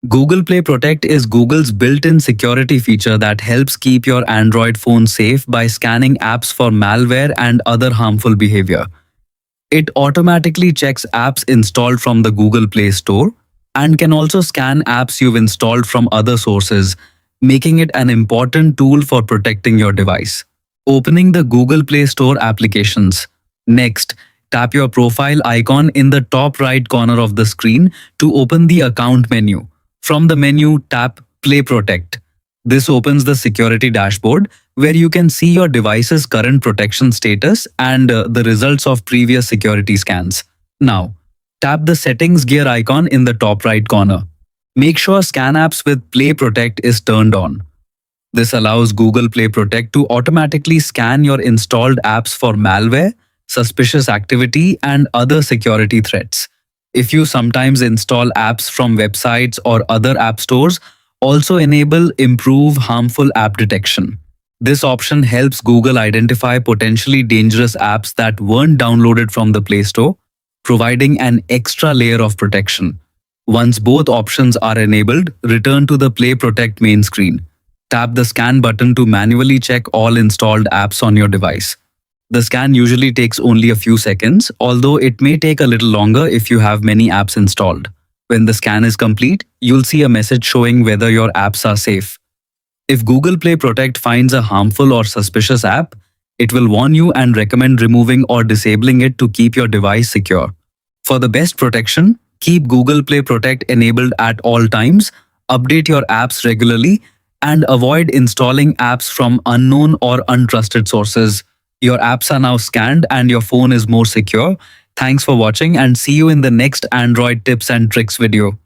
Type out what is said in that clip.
Google Play Protect is Google's built-in security feature that helps keep your Android phone safe by scanning apps for malware and other harmful behavior. It automatically checks apps installed from the Google Play Store and can also scan apps you've installed from other sources, making it an important tool for protecting your device. Opening the Google Play Store applications. Next, tap your profile icon in the top right corner of the screen to open the account menu. From the menu, tap Play Protect. This opens the security dashboard where you can see your device's current protection status and the results of previous security scans. Now, tap the Settings gear icon in the top right corner. Make sure Scan Apps with Play Protect is turned on. This allows Google Play Protect to automatically scan your installed apps for malware, suspicious activity, and other security threats. If you sometimes install apps from websites or other app stores, also enable Improve Harmful App Detection. This option helps Google identify potentially dangerous apps that weren't downloaded from the Play Store, providing an extra layer of protection. Once both options are enabled, return to the Play Protect main screen. Tap the Scan button to manually check all installed apps on your device. The scan usually takes only a few seconds, although it may take a little longer if you have many apps installed. When the scan is complete, you'll see a message showing whether your apps are safe. If Google Play Protect finds a harmful or suspicious app, it will warn you and recommend removing or disabling it to keep your device secure. For the best protection, keep Google Play Protect enabled at all times, update your apps regularly, and avoid installing apps from unknown or untrusted sources. Your apps are now scanned and your phone is more secure. Thanks for watching and see you in the next Android tips and tricks video.